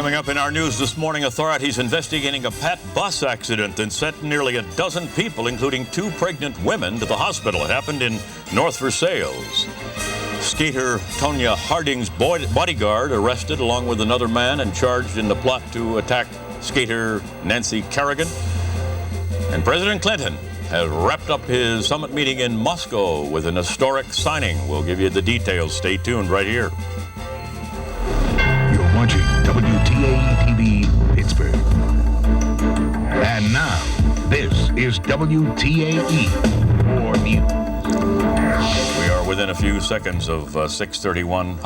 Coming up in our news this morning, authorities investigating a pet bus accident that sent nearly a dozen people, including 2 pregnant women, to the hospital. It happened in North Versailles. Skater Tonya Harding's bodyguard arrested along with another man and charged in the plot to attack skater Nancy Kerrigan. And President Clinton has wrapped up his summit meeting in Moscow with an historic signing. We'll give you the details. Stay tuned right here. You're watching WTAE-TV Pittsburgh. And now, this is WTAE for News. We are within a few seconds of 6:31.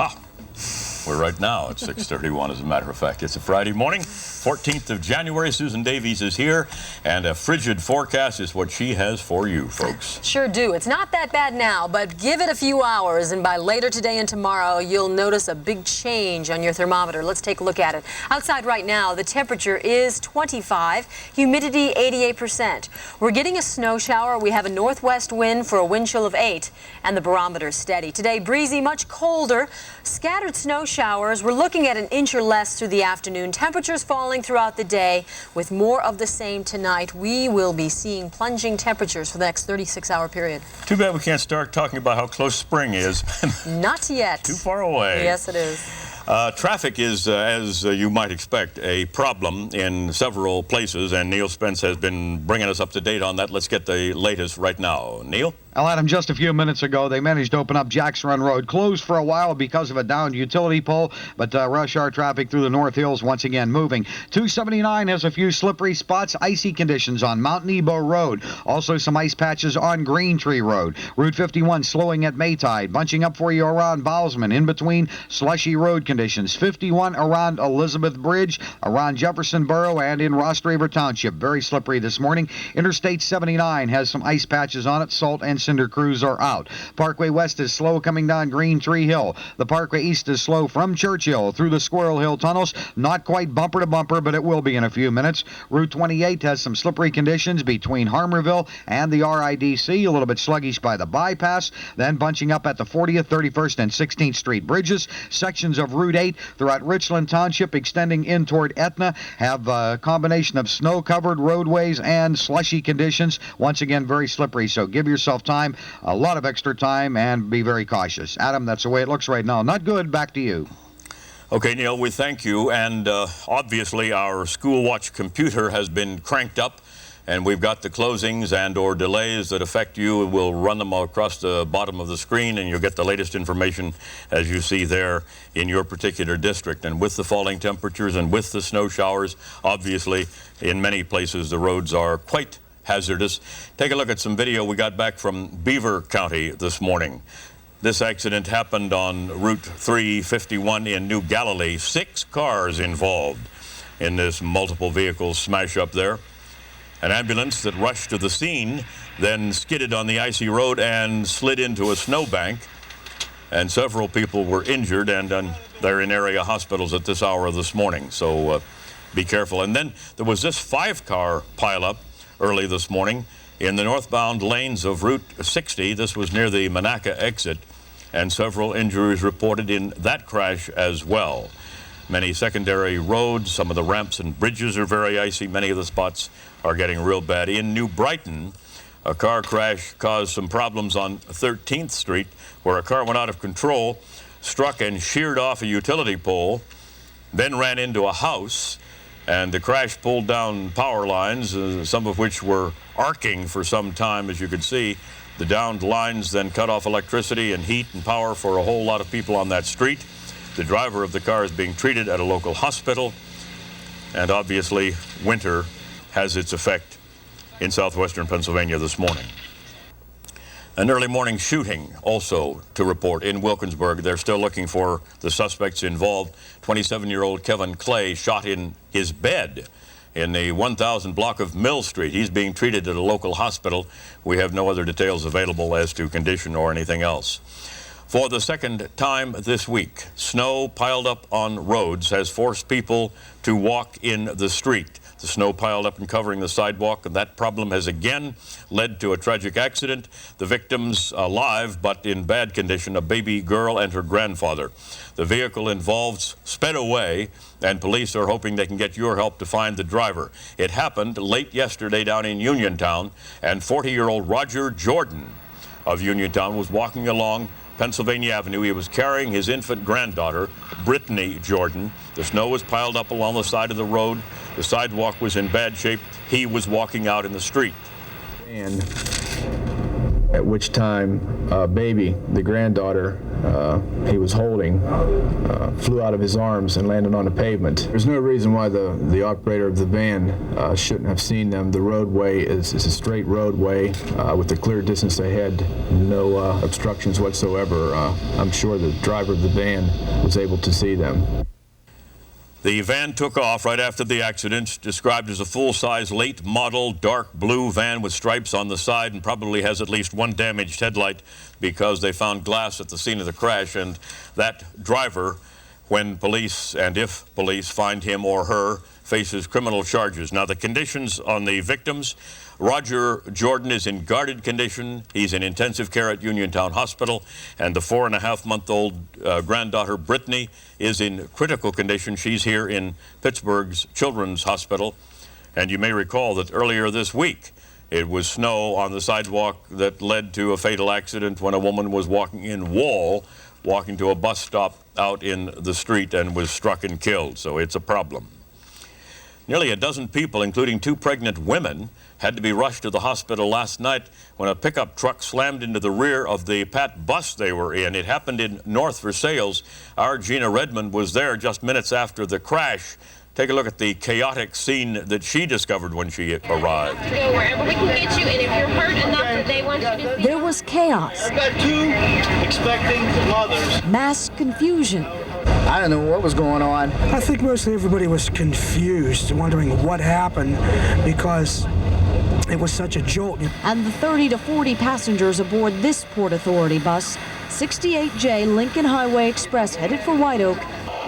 We're right now at 6:31, as a matter of fact. It's a Friday morning, 14th of January. Susan Davies is here, and a frigid forecast is what she has for you, folks. Sure do. It's not that bad now, but give it a few hours, and by later today and tomorrow, you'll notice a big change on your thermometer. Let's take a look at it. Outside right now, the temperature is 25, humidity 88%. We're getting a snow shower. We have a northwest wind for a wind chill of 8, and the barometer is steady. Today, breezy, much colder, scattered snow showers. We're looking at an inch or less through the afternoon. Temperatures falling throughout the day with more of the same tonight. We will be seeing plunging temperatures for the next 36-hour period. Too bad we can't start talking about how close spring is. Not yet. Too far away. Yes, it is. Traffic is, as you might expect, a problem in several places, and Neil Spence has been bringing us up to date on that. Let's get the latest right now. Neil? Well, Adam, just a few minutes ago, they managed to open up Jack's Run Road, closed for a while because of a downed utility pole, but rush hour traffic through the North Hills once again moving. 279 has a few slippery spots, icy conditions on Mount Nebo Road. Also some ice patches on Green Tree Road. Route 51 slowing at Maytide, bunching up for you around Bowsman, in between slushy road conditions. 51 around Elizabeth Bridge, around Jeffersonboro, and in Ross Draver Township. Very slippery this morning. Interstate 79 has some ice patches on it. Salt and cinder crews are out. Parkway West is slow coming down Green Tree Hill. The Parkway East is slow from Churchill through the Squirrel Hill tunnels. Not quite bumper to bumper, but it will be in a few minutes. Route 28 has some slippery conditions between Harmerville and the RIDC. A little bit sluggish by the bypass. Then bunching up at the 40th, 31st, and 16th Street bridges. Sections of Route 8 throughout Richland Township extending in toward Etna have a combination of snow-covered roadways and slushy conditions. Once again, very slippery, so give yourself time, a lot of extra time, and be very cautious. Adam, that's the way it looks right now. Not good. Back to you. Okay, Neil, we thank you, and obviously our School Watch computer has been cranked up, and we've got the closings and or delays that affect you. We'll run them across the bottom of the screen, and you'll get the latest information as you see there in your particular district. And with the falling temperatures and with the snow showers, obviously in many places the roads are quite hazardous. Take a look at some video we got back from Beaver County this morning. This accident happened on Route 351 in New Galilee. 6 cars involved in this multiple vehicles smash up there. An ambulance that rushed to the scene then skidded on the icy road and slid into a snowbank, and several people were injured, and they're in area hospitals at this hour of this morning, so be careful. And then there was this 5-car pileup early this morning in the northbound lanes of Route 60. This was near the Monaca exit, and several injuries reported in that crash as well. Many secondary roads, some of the ramps and bridges are very icy. Many of the spots are getting real bad. In New Brighton, a car crash caused some problems on 13th Street, where a car went out of control, struck and sheared off a utility pole, then ran into a house, and the crash pulled down power lines, some of which were arcing for some time, as you could see. The downed lines then cut off electricity and heat and power for a whole lot of people on that street. The driver of the car is being treated at a local hospital, and obviously winter has its effect in southwestern Pennsylvania this morning. An early morning shooting also to report in Wilkinsburg. They're still looking for the suspects involved. 27-year-old Kevin Clay shot in his bed in the 1000 block of Mill Street. He's being treated at a local hospital. We have no other details available as to condition or anything else. For the second time this week, snow piled up on roads has forced people to walk in the street. The snow piled up and covering the sidewalk, and that problem has again led to a tragic accident. The victims alive, but in bad condition, a baby girl and her grandfather. The vehicle involved sped away, and police are hoping they can get your help to find the driver. It happened late yesterday down in Uniontown, and 40-year-old Roger Jordan of Uniontown was walking along Pennsylvania Avenue. He was carrying his infant granddaughter, Brittany Jordan. The snow was piled up along the side of the road. The sidewalk was in bad shape. He was walking out in the street. And at which time baby, the granddaughter he was holding, flew out of his arms and landed on the pavement. There's no reason why the operator of the van shouldn't have seen them. The roadway is a straight roadway with a clear distance ahead, no obstructions whatsoever. I'm sure the driver of the van was able to see them. The van took off right after the accident, described as a full-size late model dark blue van with stripes on the side, and probably has at least one damaged headlight because they found glass at the scene of the crash. And that driver, when police and if police find him or her, faces criminal charges. Now, the conditions on the victims: Roger Jordan is in guarded condition. He's in intensive care at Uniontown Hospital, and the 4.5-month-old granddaughter, Brittany, is in critical condition. She's here in Pittsburgh's Children's Hospital. And you may recall that earlier this week, it was snow on the sidewalk that led to a fatal accident when a woman was walking to a bus stop out in the street and was struck and killed. So it's a problem. Nearly a dozen people, including 2 pregnant women, had to be rushed to the hospital last night when a pickup truck slammed into the rear of the Pat bus they were in. It happened in North Versailles. Our Gina Redmond was there just minutes after the crash. Take a look at the chaotic scene that she discovered when she arrived. Go wherever we can get you, and if you're hurt enough that they want you to see. There was chaos. I've got 2 expecting mothers. Mass confusion. I don't know what was going on. I think mostly everybody was confused, wondering what happened because it was such a jolt. And the 30 to 40 passengers aboard this Port Authority bus, 68J Lincoln Highway Express, headed for White Oak,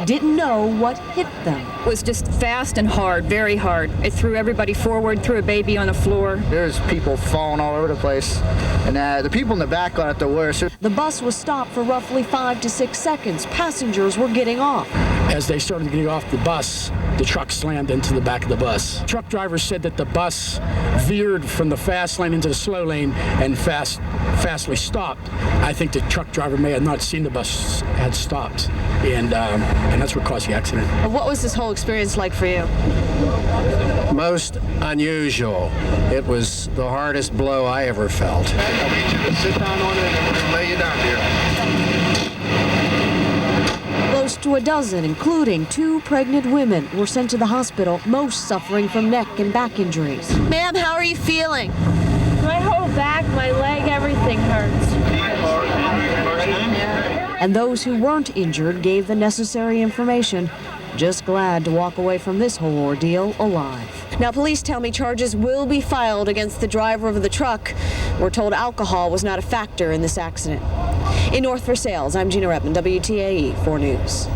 didn't know what hit them. It was just fast and hard, very hard. It threw everybody forward, threw a baby on the floor. There's people falling all over the place, and the people in the back got it the worst. The bus was stopped for roughly 5 to 6 seconds. Passengers were getting off. As they started getting off the bus, the truck slammed into the back of the bus. Truck driver said that the bus veered from the fast lane into the slow lane and fastly stopped. I think the truck driver may have not seen the bus had stopped, and that's what caused the accident. What was this whole experience like for you? Most unusual. It was the hardest blow I ever felt. I need you to sit down on it and we're going to lay you down here. Close to a dozen, including 2 pregnant women, were sent to the hospital, most suffering from neck and back injuries. Ma'am, how are you feeling? My whole back, my leg, everything hurts. And those who weren't injured gave the necessary information. Just glad to walk away from this whole ordeal alive. Now, police tell me charges will be filed against the driver of the truck. We're told alcohol was not a factor in this accident. In North Versailles, I'm Gina Redmond, WTAE 4 News.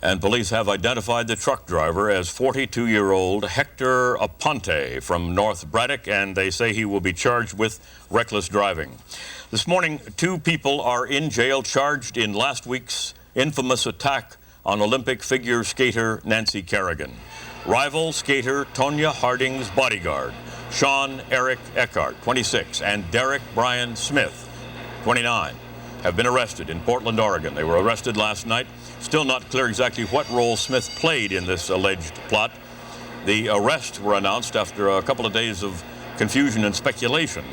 And police have identified the truck driver as 42-year-old Hector Aponte from North Braddock, and they say he will be charged with reckless driving. This morning, 2 people are in jail charged in last week's infamous attack on Olympic figure skater Nancy Kerrigan. Rival skater Tonya Harding's bodyguard, Sean Eric Eckhart, 26, and Derek Brian Smith, 29, have been arrested in Portland, Oregon. They were arrested last night. Still not clear exactly what role Smith played in this alleged plot. The arrests were announced after a couple of days of confusion and speculation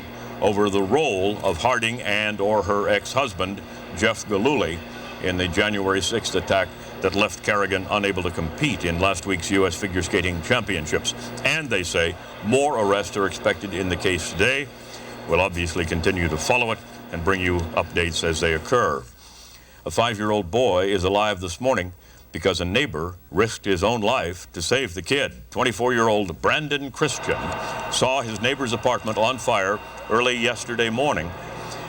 over the role of Harding and or her ex-husband, Jeff Gillooly, in the January 6th attack that left Kerrigan unable to compete in last week's U.S. Figure Skating Championships. And they say more arrests are expected in the case today. We'll obviously continue to follow it and bring you updates as they occur. A 5-year-old boy is alive this morning because a neighbor risked his own life to save the kid. 24-year-old Brandon Christian saw his neighbor's apartment on fire early yesterday morning,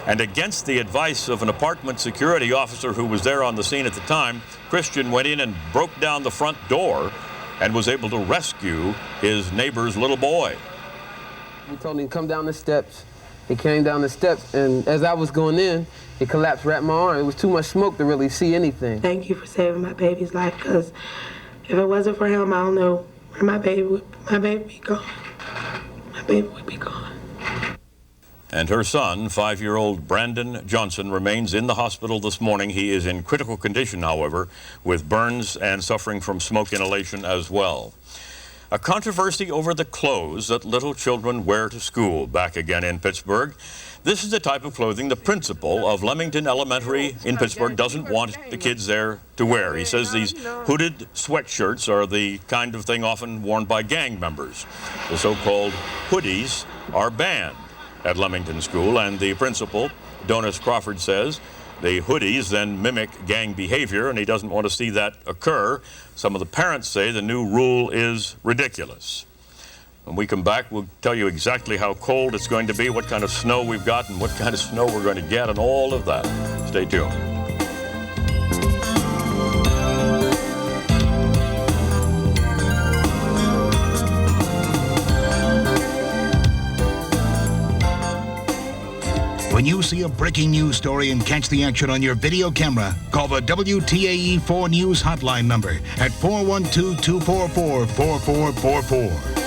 and against the advice of an apartment security officer who was there on the scene at the time, Christian went in and broke down the front door and was able to rescue his neighbor's little boy. We told him to come down the steps. He came down the steps, and as I was going in, it collapsed right in my arm. It was too much smoke to really see anything. Thank you for saving my baby's life, because if it wasn't for him, I don't know where my baby would be gone. My baby would be gone. And her son, 5-year-old Brandon Johnson, remains in the hospital this morning. He is in critical condition, however, with burns and suffering from smoke inhalation as well. A controversy over the clothes that little children wear to school back again in Pittsburgh. This is the type of clothing the principal of Leamington Elementary in Pittsburgh doesn't want the kids there to wear. He says these hooded sweatshirts are the kind of thing often worn by gang members. The so-called hoodies are banned at Leamington School, and the principal, Donis Crawford, says the hoodies then mimic gang behavior, and he doesn't want to see that occur. Some of the parents say the new rule is ridiculous. When we come back, we'll tell you exactly how cold it's going to be, what kind of snow we've got, and what kind of snow we're going to get, and all of that. Stay tuned. When you see a breaking news story and catch the action on your video camera, call the WTAE-4 News hotline number at 412-244-4444.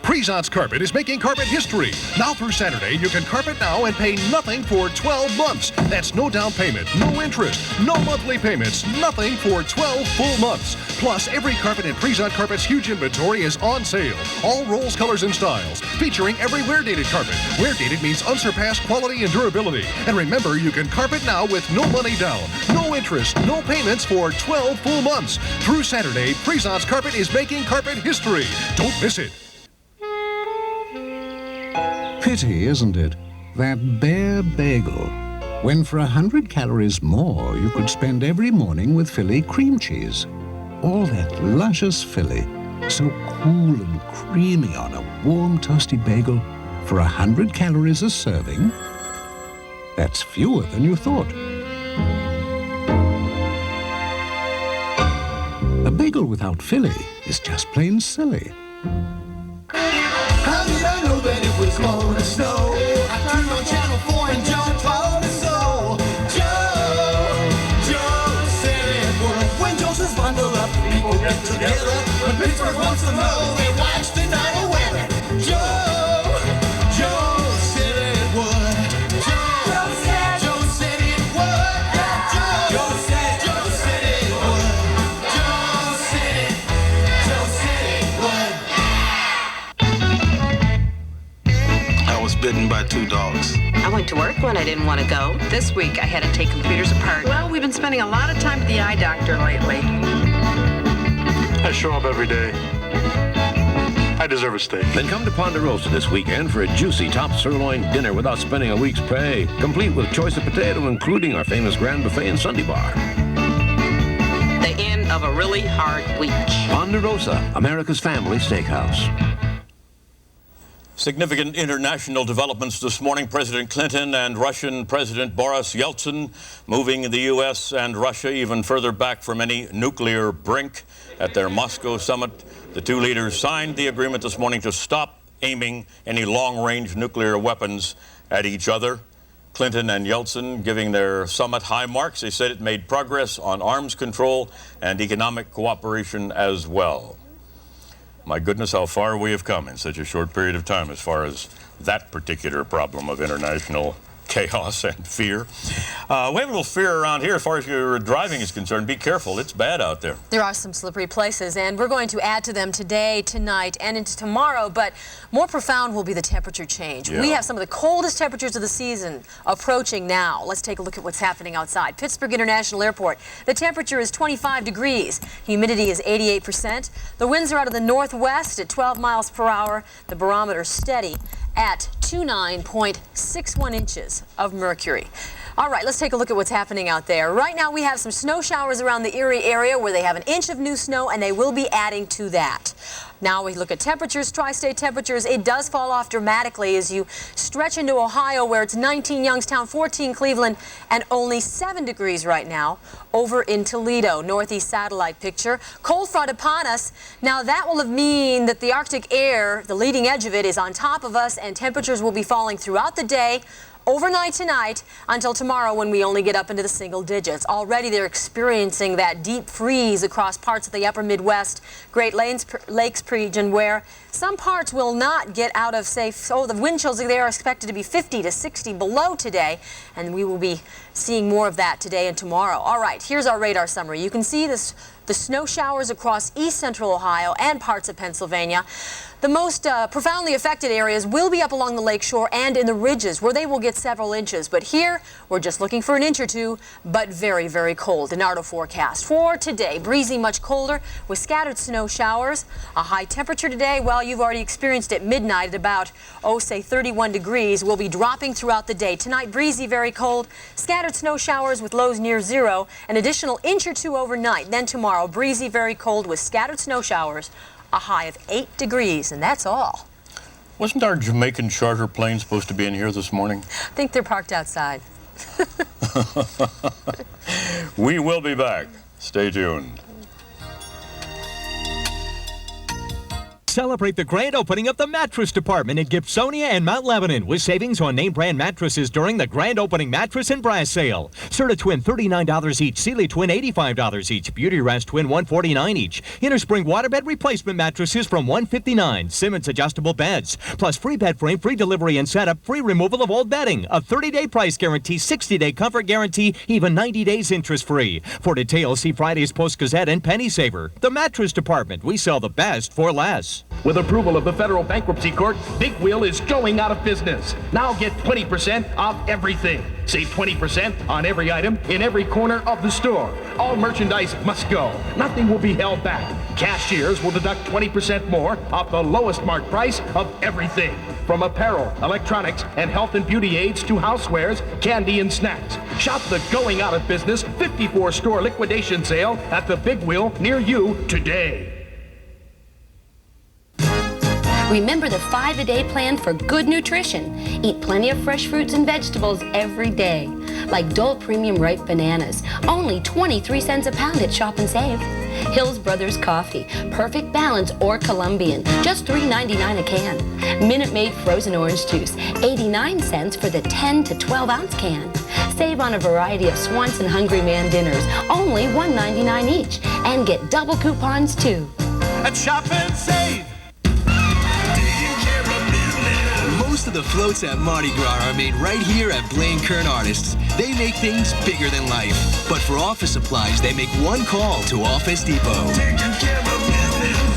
Preson's Carpet is making carpet history. Now through Saturday, you can carpet now and pay nothing for 12 months. That's no down payment, no interest, no monthly payments, nothing for 12 full months. Plus, every carpet in Preson Carpet's huge inventory is on sale. All rolls, colors, and styles, featuring every wear-dated carpet. Wear-dated means unsurpassed quality and durability. And remember, you can carpet now with no money down, no interest, no payments for 12 full months. Through Saturday, Preson's Carpet is making carpet history. Don't miss it. Pity, isn't it? That bare bagel. When for 100 calories more, you could spend every morning with Philly cream cheese. All that luscious Philly, so cool and creamy on a warm, toasty bagel for 100 calories a serving. That's fewer than you thought. A bagel without Philly is just plain silly. How did I know that it was gonna snow? I turned on Channel 4 and Joe told me so. Joe said it would. When Joe says bundle up, people get together. When Pittsburgh wants to know, they watch the night weather. Joe said it would. Joe said it would. Joe said it would. Joe said it would. I was bitten by 2 dogs. I went to work when I didn't want to go. This week I had to take computers apart. Well, we've been spending a lot of time at the eye doctor lately. I show up every day. I deserve a steak. Then come to Ponderosa this weekend for a juicy top sirloin dinner without spending a week's pay, complete with choice of potato, including our famous Grand Buffet and Sunday Bar. The end of a really hard week. Ponderosa, America's family steakhouse. Significant international developments this morning. President Clinton and Russian President Boris Yeltsin moving the U.S. and Russia even further back from any nuclear brink at their Moscow summit. The two leaders signed the agreement this morning to stop aiming any long-range nuclear weapons at each other. Clinton and Yeltsin giving their summit high marks. They said it made progress on arms control and economic cooperation as well. My goodness, how far we have come in such a short period of time as far as that particular problem of international chaos and fear. We have a little fear around here as far as your driving is concerned. Be careful. It's bad out there. There are some slippery places, and we're going to add to them today, tonight, and into tomorrow, but more profound will be the temperature change. Yeah. We have some of the coldest temperatures of the season approaching now. Let's take a look at what's happening outside. Pittsburgh International Airport. The temperature is 25 degrees. Humidity is 88%. The winds are out of the northwest at 12 miles per hour. The barometer steady at 29.61 inches of mercury. All right, let's take a look at what's happening out there. Right now we have some snow showers around the Erie area where they have an inch of new snow, and they will be adding to that. Now we look at temperatures, tri-state temperatures. It does fall off dramatically as you stretch into Ohio, where it's 19 Youngstown, 14 Cleveland, and only 7 degrees right now over in Toledo. Northeast satellite picture. Cold front upon us. Now that will mean that the Arctic air, the leading edge of it, is on top of us, and temperatures will be falling throughout the day, overnight tonight, until tomorrow when we only get up into the single digits. Already they're experiencing that deep freeze across parts of the upper Midwest, Great Lakes region, where some parts will not get out of safe. Oh, the wind chills there are expected to be 50 to 60 below today, and we will be seeing more of that today and tomorrow. All right, here's our radar summary. You can see the snow showers across east central Ohio and parts of Pennsylvania. The most profoundly affected areas will be up along the lakeshore and in the ridges, where they will get several inches. But here, we're just looking for an inch or two, but very, very cold. The NARDO forecast for today, breezy, much colder, with scattered snow showers. A high temperature today, well, you've already experienced it midnight at about, say 31 degrees. Will be dropping throughout the day. Tonight, breezy, very cold, scattered snow showers with lows near zero, an additional inch or two overnight. Then tomorrow, breezy, very cold with scattered snow showers. A high of 8 degrees, and that's all. Wasn't our Jamaican charter plane supposed to be in here this morning? I think they're parked outside. We will be back. Stay tuned. Celebrate the grand opening of the mattress department at Gibsonia and Mount Lebanon with savings on name brand mattresses during the grand opening mattress and brass sale. Serta Twin $39 each, Sealy Twin $85 each, Beauty Rest Twin $149 each, Innerspring waterbed replacement mattresses from $159, Simmons adjustable beds, plus free bed frame, free delivery and setup, free removal of old bedding, a 30-day price guarantee, 60-day comfort guarantee, even 90 days interest free. For details, see Friday's Post Gazette and Penny Saver. The mattress department, we sell the best for less. With approval of the Federal Bankruptcy Court, Big Wheel is going out of business. Now get 20% off everything. Save 20% on every item in every corner of the store. All merchandise must go. Nothing will be held back. Cashiers will deduct 20% more off the lowest marked price of everything. From apparel, electronics, and health and beauty aids to housewares, candy, and snacks. Shop the going out of business 54-store liquidation sale at the Big Wheel near you today. Remember the 5-a-day plan for good nutrition. Eat plenty of fresh fruits and vegetables every day. Like Dole Premium Ripe Bananas, only 23 cents a pound at Shop and Save. Hills Brothers Coffee, Perfect Balance or Colombian, just $3.99 a can. Minute Maid Frozen Orange Juice, 89 cents for the 10 to 12 ounce can. Save on a variety of Swanson Hungry Man dinners, only $1.99 each. And get double coupons too. At Shop and Save. Most of the floats at Mardi Gras are made right here at Blaine Kern Artists. They make things bigger than life. But for office supplies, they make one call to Office Depot.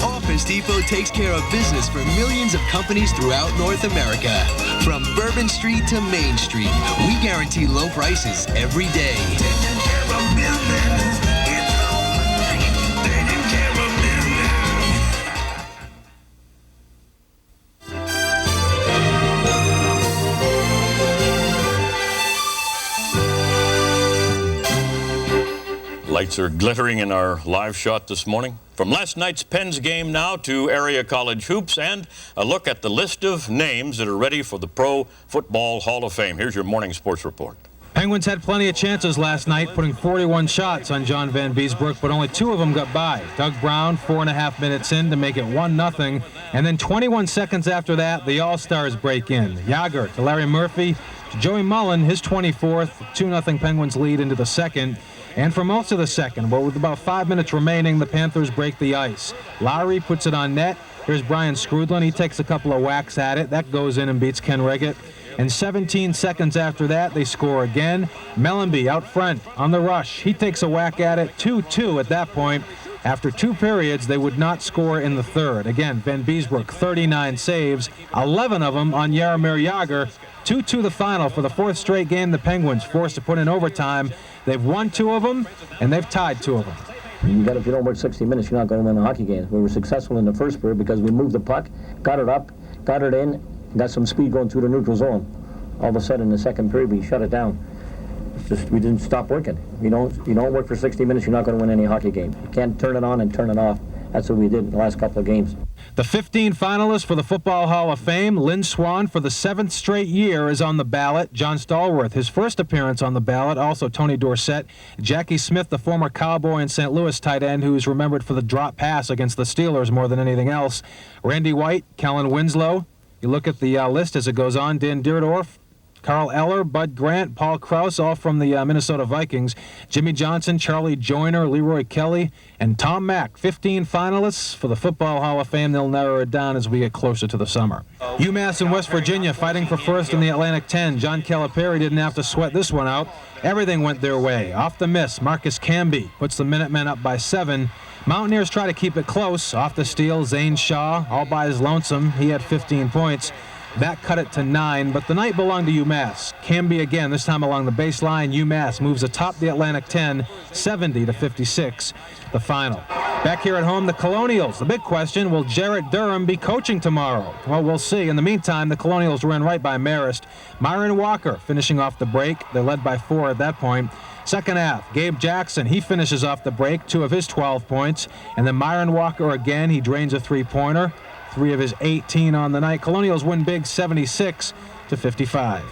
Office Depot takes care of business for millions of companies throughout North America. From Bourbon Street to Main Street, we guarantee low prices every day. Lights are glittering in our live shot this morning. From last night's Pens game now to area college hoops and a look at the list of names that are ready for the Pro Football Hall of Fame. Here's your morning sports report. Penguins had plenty of chances last night, putting 41 shots on John Van Beesbrook, but only 2 of them got by. Doug Brown, 4.5 minutes in to make it 1-0, and then 21 seconds after that, the All-Stars break in. Yager to Larry Murphy, to Joey Mullen, his 24th, 2-0 Penguins lead into the second. And for most of the second, but with about 5 minutes remaining, the Panthers break the ice. Lowry puts it on net. Here's Brian Skrudlin. He takes a couple of whacks at it. That goes in and beats Ken Reggett. And 17 seconds after that, they score again. Mellenby out front on the rush. He takes a whack at it. 2-2 at that point. After 2 periods, they would not score in the third. Again, Van Beesbrook, 39 saves, 11 of them on Jaromir Jagr. 2-2 the final for the 4th straight game the Penguins forced to put in overtime. They've won 2 of them, and they've tied 2 of them. If you don't work 60 minutes, you're not going to win a hockey game. We were successful in the first period because we moved the puck, got it up, got it in, got some speed going through the neutral zone. All of a sudden, in the second period, we shut it down. we didn't stop working. You don't work for 60 minutes, you're not going to win any hockey game. You can't turn it on and turn it off. That's what we did in the last couple of games. The 15 finalists for the Football Hall of Fame. Lynn Swann, for the 7th straight year, is on the ballot. John Stallworth, his first appearance on the ballot. Also Tony Dorsett. Jackie Smith, the former Cowboy and St. Louis tight end, who is remembered for the drop pass against the Steelers more than anything else. Randy White, Kellen Winslow. You look at the list as it goes on. Dan Dierdorf, Carl Eller, Bud Grant, Paul Krause, all from the Minnesota Vikings. Jimmy Johnson, Charlie Joyner, Leroy Kelly, and Tom Mack. 15 finalists for the Football Hall of Fame. They'll narrow it down as we get closer to the summer. UMass and West Virginia fighting for first in the Atlantic 10. John Calipari didn't have to sweat this one out. Everything went their way. Off the miss, Marcus Camby puts the Minutemen up by 7. Mountaineers try to keep it close. Off the steal, Zane Shaw, all by his lonesome. He had 15 points. That cut it to 9, but the night belonged to UMass. Camby again, this time along the baseline. UMass moves atop the Atlantic 10, 70-56, the final. Back here at home, the Colonials. The big question, will Jarrett Durham be coaching tomorrow? Well, we'll see. In the meantime, the Colonials ran right by Marist. Myron Walker finishing off the break. They led by 4 at that point. Second half, Gabe Jackson, he finishes off the break, 2 of his 12 points. And then Myron Walker again, he drains a 3-pointer. 3 of his 18 on the night. Colonials win big, 76-55.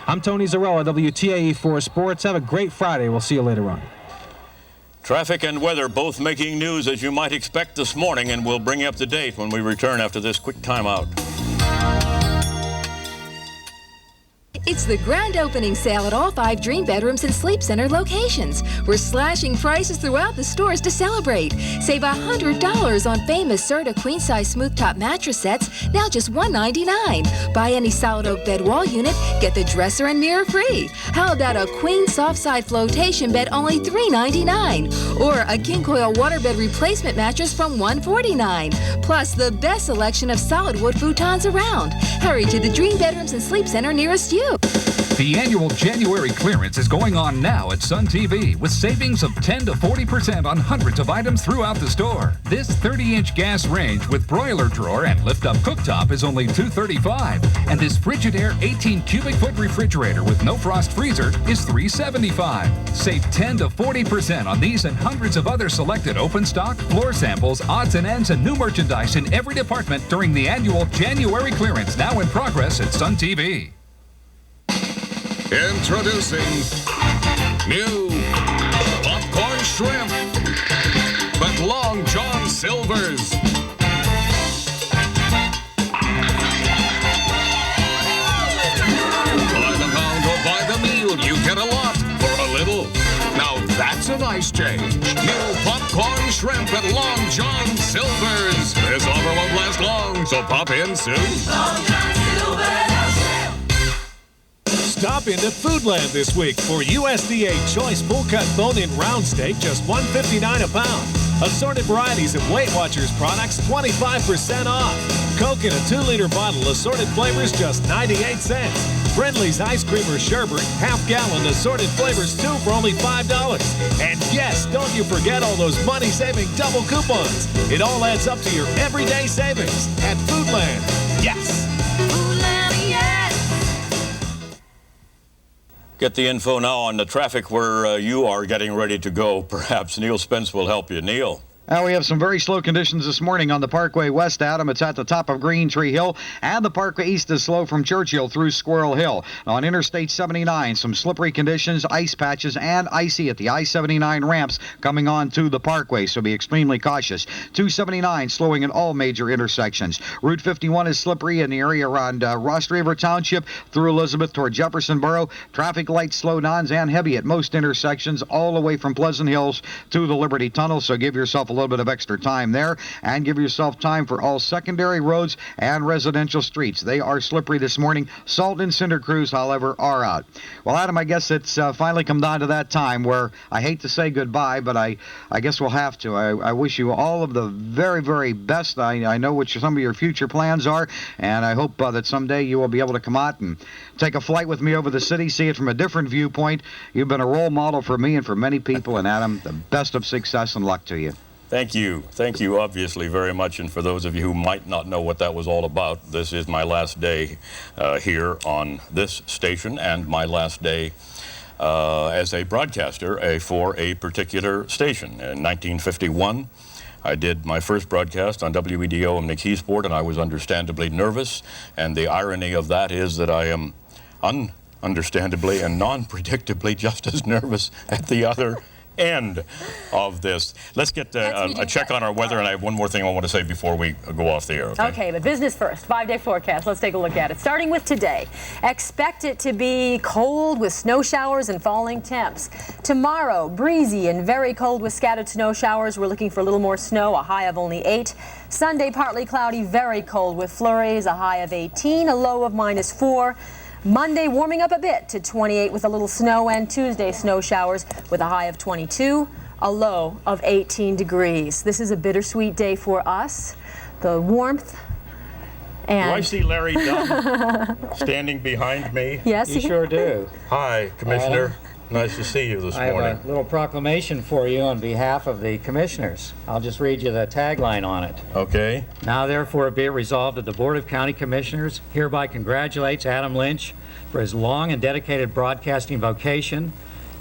I'm Tony Zarella, WTAE4 Sports. Have a great Friday. We'll see you later on. Traffic and weather both making news as you might expect this morning, and we'll bring you up to date when we return after this quick timeout. It's the grand opening sale at all 5 Dream Bedrooms and Sleep Center locations. We're slashing prices throughout the stores to celebrate. Save $100 on famous Serta queen-size smooth-top mattress sets, now just $199. Buy any solid oak bed wall unit, get the dresser and mirror free. How about a queen soft-side flotation bed, only $399? Or a king coil waterbed replacement mattress from $149. Plus the best selection of solid wood futons around. Hurry to the Dream Bedrooms and Sleep Center nearest you. The annual January clearance is going on now at Sun TV with savings of 10 to 40% on hundreds of items throughout the store. This 30-inch gas range with broiler drawer and lift-up cooktop is only $235, and this Frigidaire 18 cubic foot refrigerator with no frost freezer is $375. Save 10 to 40% on these and hundreds of other selected open stock, floor samples, odds and ends, and new merchandise in every department during the annual January clearance, now in progress at Sun TV. Introducing new popcorn shrimp, but Long John Silver's. By the pound or by the meal, you get a lot for a little. Now that's a nice change. New popcorn shrimp at Long John Silver's. This offer won't last long, so pop in soon. Long John Silver's. Stop into Foodland this week for USDA Choice Full Cut Bone-In Round Steak, just $1.59 a pound. Assorted varieties of Weight Watchers products, 25% off. Coke in a 2-liter bottle, assorted flavors, just 98 cents. Friendly's Ice Cream or Sherbet, half-gallon assorted flavors, 2 for only $5. And yes, don't you forget all those money-saving double coupons. It all adds up to your everyday savings at Foodland. Yes! Get the info now on the traffic where you are getting ready to go. Perhaps Neil Spence will help you. Neil. We have some very slow conditions this morning on the Parkway West, Adam. It's at the top of Green Tree Hill, and the Parkway East is slow from Churchill through Squirrel Hill. On Interstate 79, some slippery conditions, ice patches, and icy at the I-79 ramps coming on to the Parkway, so be extremely cautious. 279 slowing in all major intersections. Route 51 is slippery in the area around Ross River Township through Elizabeth toward Jeffersonboro. Traffic lights slow-downs and heavy at most intersections all the way from Pleasant Hills to the Liberty Tunnel, so give yourself a little bit of extra time there, and give yourself time for all secondary roads and residential streets. They are slippery this morning. Salt and cinder crews, however, are out. Well, Adam, I guess it's finally come down to that time where I hate to say goodbye, but I guess we'll have to. I wish you all of the very, very best. I know what some of your future plans are, and I hope that someday you will be able to come out and take a flight with me over the city, see it from a different viewpoint. You've been a role model for me and for many people, and Adam, the best of success and luck to you. Thank you. Thank you, obviously, very much. And for those of you who might not know what that was all about, this is my last day here on this station and my last day as a broadcaster for a particular station. In 1951, I did my first broadcast on WEDO in McKeesport, and I was understandably nervous. And the irony of that is that I am understandably and non-predictably just as nervous at the other end of this. Let's get a check on our weather, and I have one more thing I want to say before we go off the air. Okay, but business first. 5-day forecast. Let's take a look at it. Starting with today, expect it to be cold with snow showers and falling temps. Tomorrow, breezy and very cold with scattered snow showers. We're looking for a little more snow, a high of only 8. Sunday, partly cloudy, very cold with flurries, a high of 18, a low of -4. Monday warming up a bit to 28 with a little snow, and Tuesday snow showers with a high of 22, a low of 18 degrees. This is a bittersweet day for us. The warmth and... Do I see Larry Dunn standing behind me? Yes, you sure do. Hi, Commissioner. Nice to see you this morning. I have a little proclamation for you on behalf of the commissioners. I'll just read you the tagline on it. Okay. Now therefore be it resolved that the Board of County Commissioners hereby congratulates Adam Lynch for his long and dedicated broadcasting vocation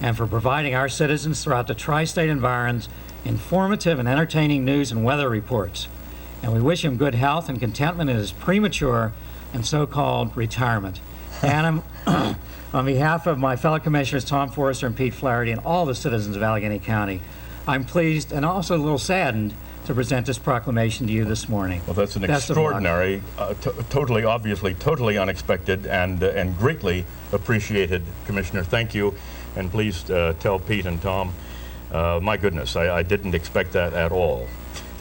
and for providing our citizens throughout the tri-state environs informative and entertaining news and weather reports. And we wish him good health and contentment in his premature and so-called retirement. Adam, on behalf of my fellow commissioners, Tom Forrester and Pete Flaherty, and all the citizens of Allegheny County, I'm pleased and also a little saddened to present this proclamation to you this morning. Well, that's an extraordinary, totally, obviously, totally unexpected and greatly appreciated, Commissioner. Thank you, and please tell Pete and Tom, my goodness, I didn't expect that at all.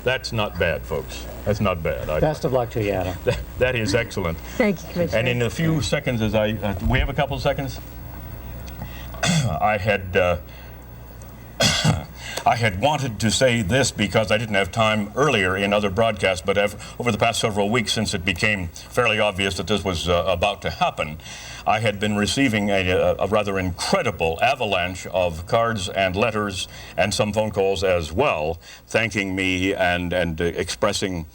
That's not bad, folks. That's not bad. Best of luck to you, Adam. That is excellent. Thank you, Commissioner. And in a few seconds, as we have a couple of seconds, I had wanted to say this because I didn't have time earlier in other broadcasts, but over the past several weeks, since it became fairly obvious that this was about to happen, I had been receiving a rather incredible avalanche of cards and letters and some phone calls as well, thanking me and expressing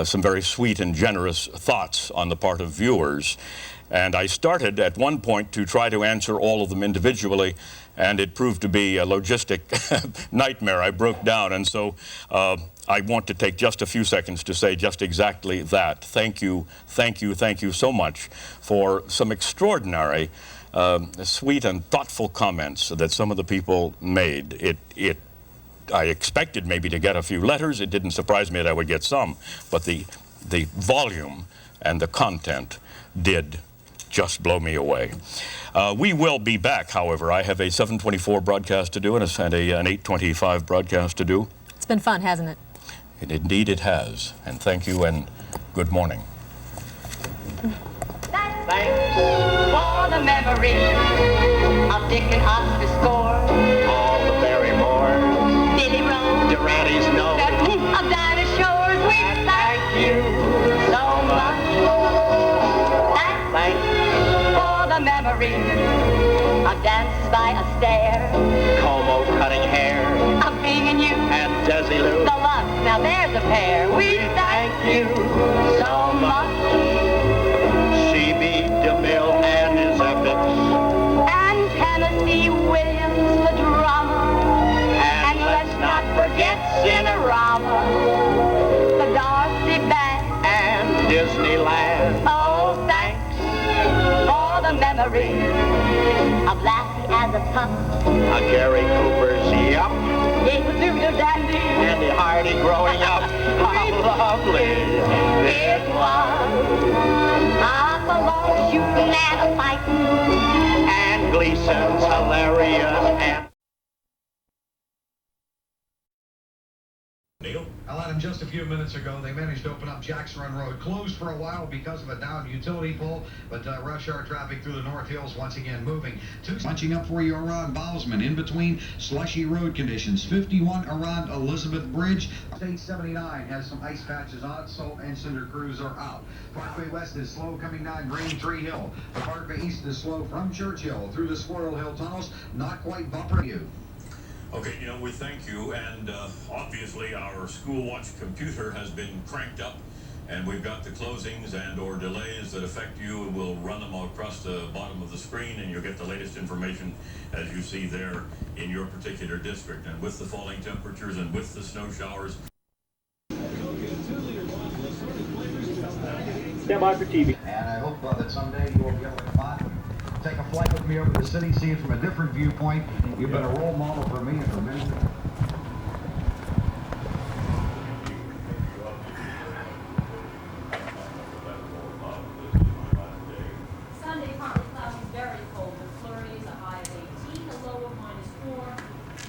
some very sweet and generous thoughts on the part of viewers. And I started at one point to try to answer all of them individually, and it proved to be a logistic nightmare. I broke down, and so I want to take just a few seconds to say just exactly that. Thank you, thank you, thank you so much for some extraordinary, sweet and thoughtful comments that some of the people made. I expected maybe to get a few letters. It didn't surprise me that I would get some, but the volume and the content did just blow me away. We will be back, however. I have a 7:24 broadcast to do and an 8:25 broadcast to do. It's been fun, hasn't it? Indeed it has. And thank you and good morning. Thanks for the memory of Dick and Oscar score. All the Barrymore, Billy Rose, Durant's nose, the team of dinosaurs. We thank you so much. Thanks for the memory of dances by a stair, Como cutting hair, of being in you, and Desilu. the love. Now there's a pair. We thank you so much. C.B. DeMille and his epics, And Tennessee Williams, the drama. And let's not forget Cinerama, the Darcy Band, and Disneyland. Oh, thanks for the memory of Lassie as a pup, A Gary Cooper's Yup, Yale Dandy, and the Hardy growing up. How lovely it was. I'm alone shooting and a fighting, and Gleason's hilarious and Neil? Adam, just a few minutes ago, they managed to open up Jackson Run Road. Closed for a while because of a downed utility pole, but rush hour traffic through the North Hills once again moving. Bunching up for you around Bousman, in between slushy road conditions. 51 around Elizabeth Bridge. State 79 has some ice patches on it. Salt and cinder crews are out. Parkway West is slow coming down Green Tree Hill. The Parkway East is slow from Churchill through the Squirrel Hill tunnels. Not quite bumper you. Okay, we thank you, and obviously our school watch computer has been cranked up, And we've got the closings and or delays that affect you. We'll run them across the bottom of the screen, and you'll get the latest information as you see there in your particular district. And with the falling temperatures and with the snow showers. Stand by for TV. And I hope that someday you will be able to come on, take a flight with me over the city, see it from a different viewpoint. You've been a role model for me and for many people. Sunday, partly cloudy, very cold with flurries, a high of 18, a low of -4.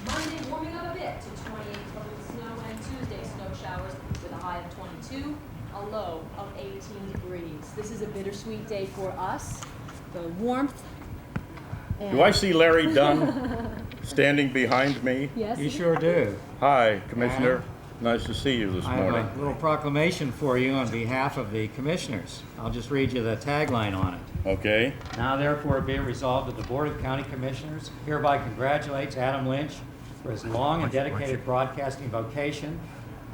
Monday, warming up a bit to 28 with snow, and Tuesday, snow showers with a high of 22, a low of 18 degrees. This is a bittersweet day for us. The warmth. Do I see Larry Dunn standing behind me? Yes. You sure do. Hi, Commissioner. Nice to see you this I morning. have a little proclamation for you on behalf of the commissioners. I'll just read you the tagline on it. Okay. Now therefore be it resolved that the Board of County Commissioners hereby congratulates Adam Lynch for his long and dedicated broadcasting vocation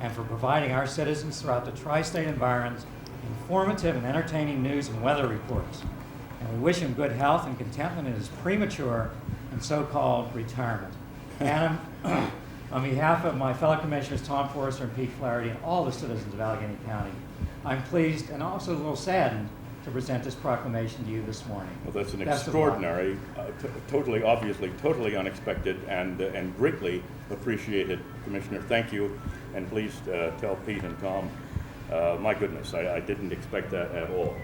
and for providing our citizens throughout the tri-state environs informative and entertaining news and weather reports. And we wish him good health and contentment in his premature and so-called retirement. Adam, on behalf of my fellow commissioners Tom Forrester and Pete Flaherty and all the citizens of Allegheny County, I'm pleased and also a little saddened to present this proclamation to you this morning. Well, that's an Best of luck. extraordinary, totally, obviously, totally unexpected and greatly appreciated, Commissioner. Thank you, and please tell Pete and Tom, my goodness, I didn't expect that at all.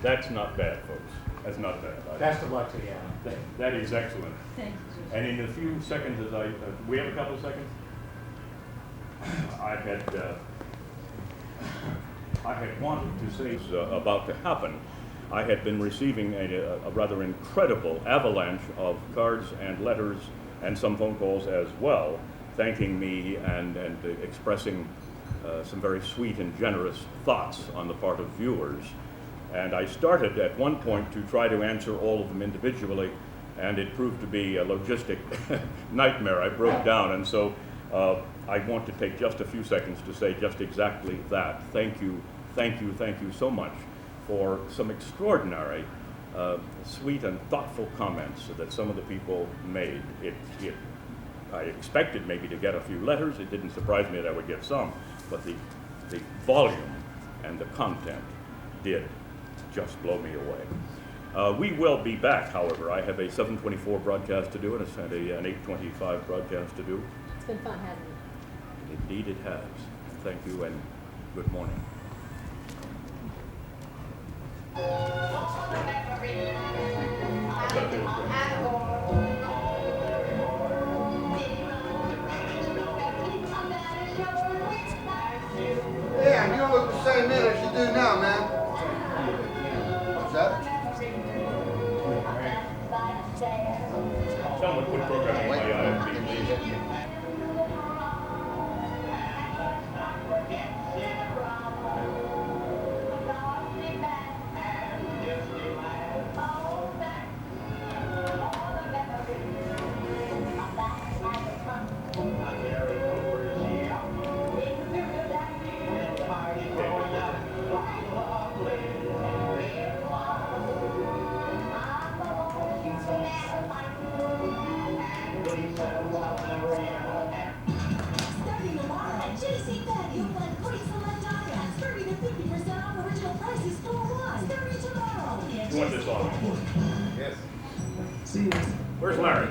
That's not bad, folks. That's not bad. Best of luck to you, Adam. That is excellent. Thank you. And in a few seconds, we have a couple of seconds? I had wanted to say about to happen. I had been receiving a rather incredible avalanche of cards and letters and some phone calls as well, thanking me and expressing some very sweet and generous thoughts on the part of viewers. And I started at one point to try to answer all of them individually, and it proved to be a logistic nightmare. I broke down, and so I want to take just a few seconds to say just exactly that. Thank you so much for some extraordinary, sweet and thoughtful comments that some of the people made. I expected maybe to get a few letters. It didn't surprise me that I would get some, but the volume and the content did just blow me away. We will be back, however. I have a 7:24 broadcast to do and an 8:25 broadcast to do. It's been fun, hasn't it? Indeed it has. Thank you and good morning. Yeah, you don't look the same man as you do now, man. What's that? Someone put programming on my IFB, please. You want this on? Yes. See, where's Larry?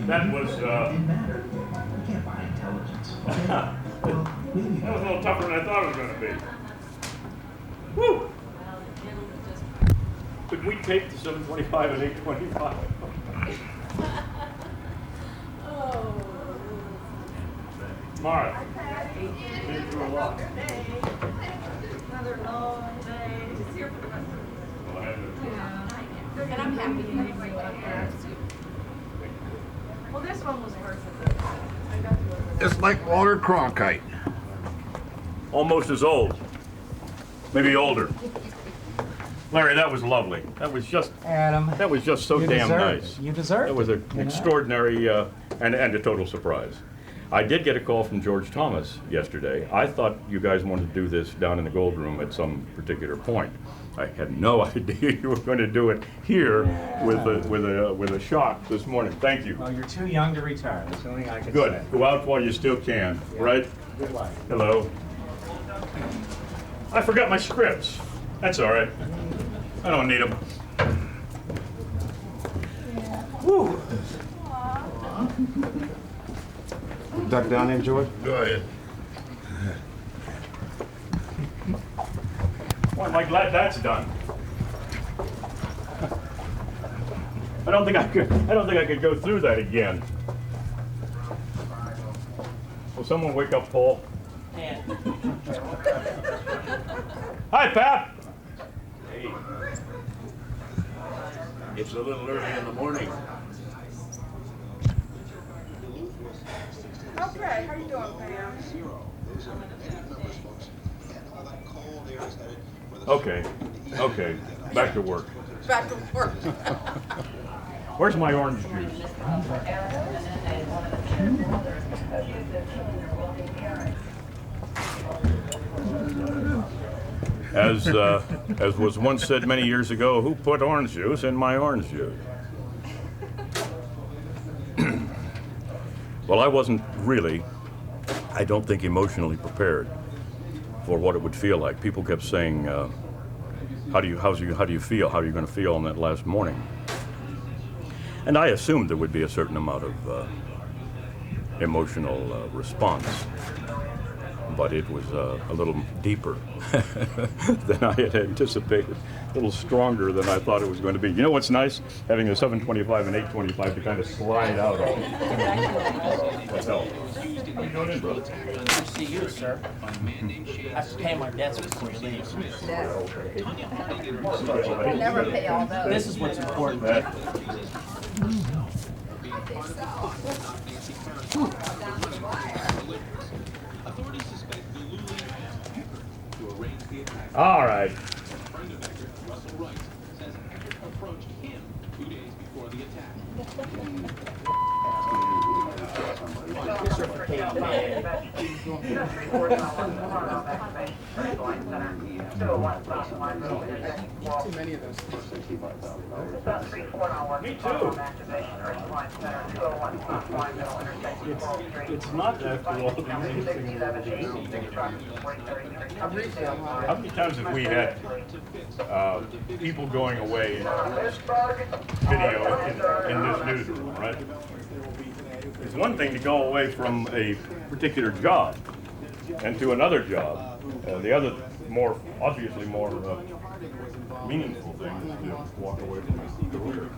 That was, didn't matter. You can't buy intelligence. that was a little tougher than I thought it was going to be. Woo! Could we tape the 7:25 and 8:25? Mara, been through a lot. Another long day. Just here for the rest of Well, I have to. And I'm happy you didn't bring one up there. Well, this one was worth it. I got to go. It's like Walter Cronkite. Almost as old. Maybe older. Larry, that was lovely. That was just Adam. That was just so You damn deserve nice. it. You deserve That was an it, you know? extraordinary and a total surprise. I did get a call from George Thomas yesterday. I thought you guys wanted to do this down in the Gold Room at some particular point. I had no idea you were going to do it here with a shot this morning. Thank you. Well, you're too young to retire. That's the only thing I can say. Good. Go out while you still can, right? Good luck. Hello. I forgot my scripts. That's all right. I don't need them. Woo. Duck down there, George. Go ahead. Boy, am I glad that's done. I don't think I could go through that again. Will someone wake up Paul? Hi, Pap. Hey. It's a little early in the morning. Okay, how you doing, Pam? Okay. Back to work. Back to work. Where's my orange juice? As was once said many years ago, who put orange juice in my orange juice? Well, I wasn't really, I don't think, emotionally prepared for what it would feel like. People kept saying, how do you feel? How are you going to feel on that last morning? And I assumed there would be a certain amount of emotional response, but it was a little deeper than I had anticipated, a little stronger than I thought it was going to be. You know what's nice? Having a 725 and 825 to kind of slide out on. That helps. How you doing, brother? Good to see you, sir. I have to pay my debts before you leave. We'll never pay all those. This is what's important. All right. Too many of those. Me too. It's not after all the amazing. How many times have we had people going away in video in this newsroom, right? It's one thing to go away from a particular job and to another job. The other, obviously more meaningful thing is to walk away from a career.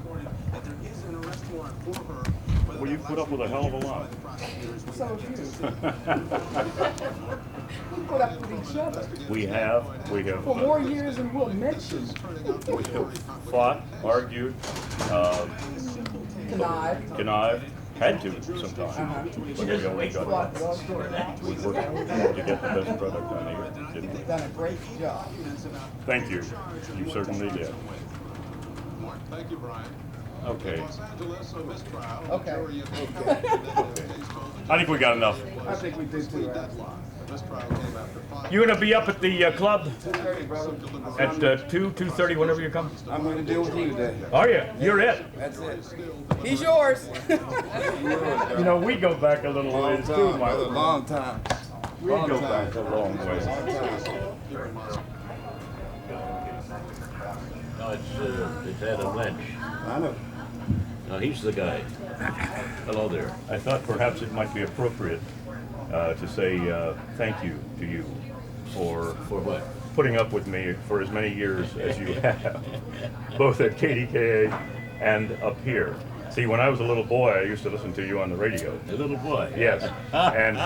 Well, you put up with a hell of a lot. So have you. We put up with each other. We have. For more years than we'll mention. We have fought, argued, connived. Had to sometimes. But we always got it. We worked to get the best product on here, didn't we? You've done a great job. Thank you. You certainly did. Thank you, Brian. Okay. Okay. I think we got enough. I think we did too. You gonna be up at the club at 2:30 whenever you come? I'm going to deal with you today. Are you? You're it. That's it. He's yours. You know, we go back a little ways too, Mike. A long time. We go back a long way. No, it's Adam Lynch. I know. No, he's the guy. Hello there. I thought perhaps it might be appropriate to say thank you to you for what? Putting up with me for as many years as you have, both at KDKA and up here. See, when I was a little boy, I used to listen to you on the radio. A little boy? Yes. And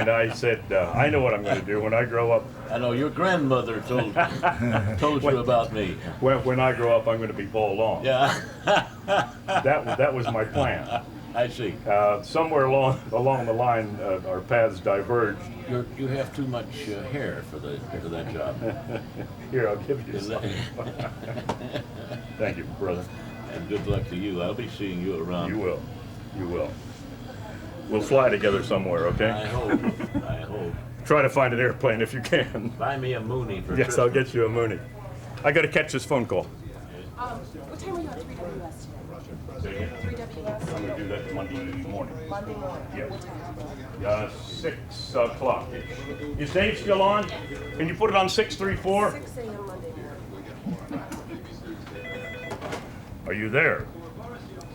I said, I know what I'm going to do when I grow up. I know your grandmother told you about me. When I grow up, I'm going to be Paul Long. Yeah. That was my plan. I see. Somewhere along the line, our paths diverged. You have too much hair for that job. Here, I'll give you some. Thank you, brother. And good luck to you. I'll be seeing you around. You will. You will. We'll fly together somewhere, okay? I hope. I hope. Try to find an airplane if you can. Buy me a Mooney for Yes, Christmas. I'll get you a Mooney. I got to catch this phone call. What time are you on 3WS today? 3WS? I'm going to do that Monday morning. Monday morning? Yes. What time? 6 o'clock. Is Dave still on? Can you put it on 634? 6 a.m. Monday morning. Are you there?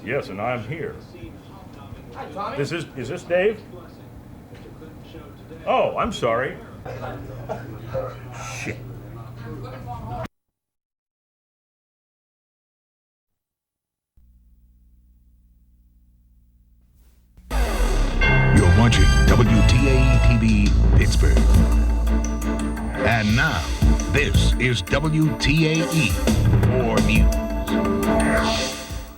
Yes, and I'm here. Is this Dave? Oh, I'm sorry. Shit. You're watching WTAE-TV Pittsburgh. And now, this is WTAE or News.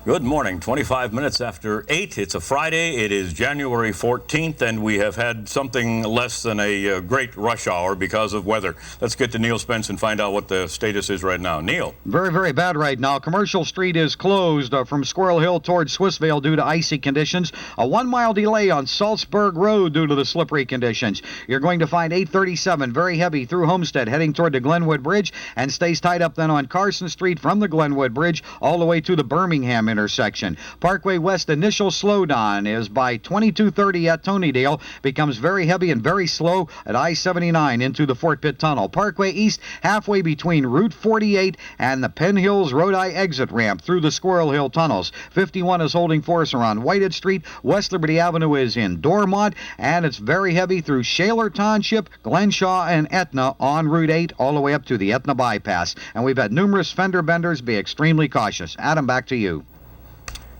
Good morning. 25 minutes after 8. It's a Friday. It is January 14th, and we have had something less than a great rush hour because of weather. Let's get to Neil Spence and find out what the status is right now. Neil. Very, very bad right now. Commercial Street is closed from Squirrel Hill towards Swissvale due to icy conditions. A 1-mile delay on Salzburg Road due to the slippery conditions. You're going to find 837 very heavy through Homestead heading toward the Glenwood Bridge and stays tied up then on Carson Street from the Glenwood Bridge all the way to the Birmingham intersection. Parkway West initial slowdown is by 2230 at Tonydale. Becomes very heavy and very slow at I-79 into the Fort Pitt Tunnel. Parkway East halfway between Route 48 and the Penn Hills Road I exit ramp through the Squirrel Hill tunnels. 51 is holding force around Whitehead Street. West Liberty Avenue is in Dormont, and it's very heavy through Shaler Township, Glenshaw, and Etna on Route 8 all the way up to the Etna bypass. And we've had numerous fender benders. Be extremely cautious. Adam, back to you.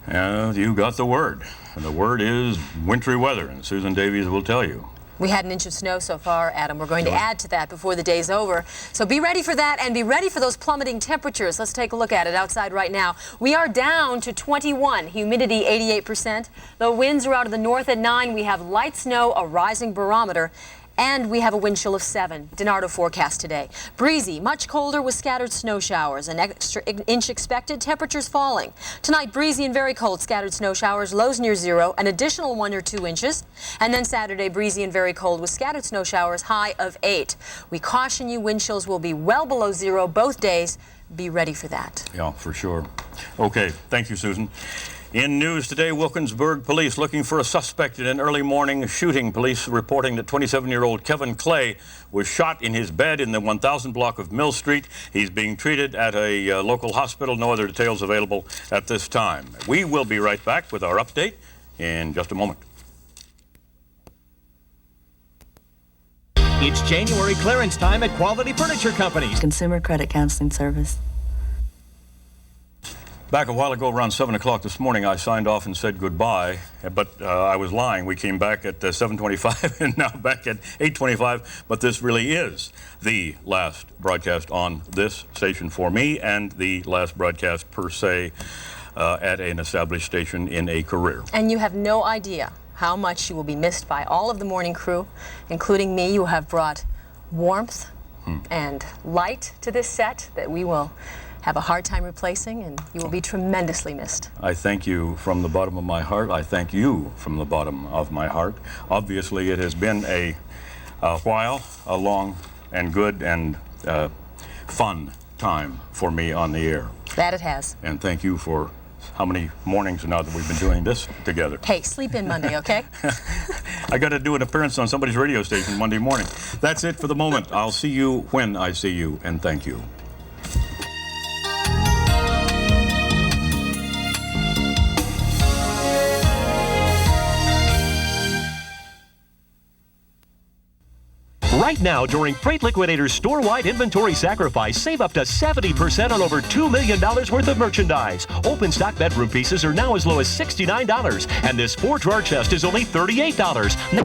You got the word. And the word is wintry weather, and Susan Davies will tell you. We had an inch of snow so far, Adam. We're going to add to that before the day's over. So be ready for that and be ready for those plummeting temperatures. Let's take a look at it outside right now. We are down to 21, humidity 88%. The winds are out of the north at 9. We have light snow, a rising barometer, and we have a wind chill of 7. DiNardo forecast today. Breezy, much colder with scattered snow showers. An extra inch expected, temperatures falling. Tonight, breezy and very cold, scattered snow showers, lows near 0, an additional 1 or 2 inches. And then Saturday, breezy and very cold with scattered snow showers, high of 8. We caution you, wind chills will be well below 0 both days. Be ready for that. Yeah, for sure. Okay, thank you, Susan. In news today, Wilkinsburg police looking for a suspect in an early morning shooting. Police reporting that 27-year-old Kevin Clay was shot in his bed in the 1000 block of Mill Street. He's being treated at a local hospital. No other details available at this time. We will be right back with our update in just a moment. It's January clearance time at Quality Furniture Company. Consumer Credit Counseling Service. Back a while ago, around 7 o'clock this morning, I signed off and said goodbye, but I was lying. We came back at 7:25 and now back at 8:25, but this really is the last broadcast on this station for me and the last broadcast per se at an established station in a career. And you have no idea how much you will be missed by all of the morning crew, including me. You have brought warmth and light to this set that we will have a hard time replacing, and you will be tremendously missed. I thank you from the bottom of my heart. I thank you from the bottom of my heart. Obviously, it has been a while, a long and good and fun time for me on the air. That it has. And thank you for how many mornings now that we've been doing this together. Hey, sleep in Monday, okay? I got to do an appearance on somebody's radio station Monday morning. That's it for the moment. I'll see you when I see you, and thank you. Right now, during Freight Liquidator's store-wide inventory sacrifice, save up to 70% on over $2 million worth of merchandise. Open stock bedroom pieces are now as low as $69, and this 4-drawer chest is only $38.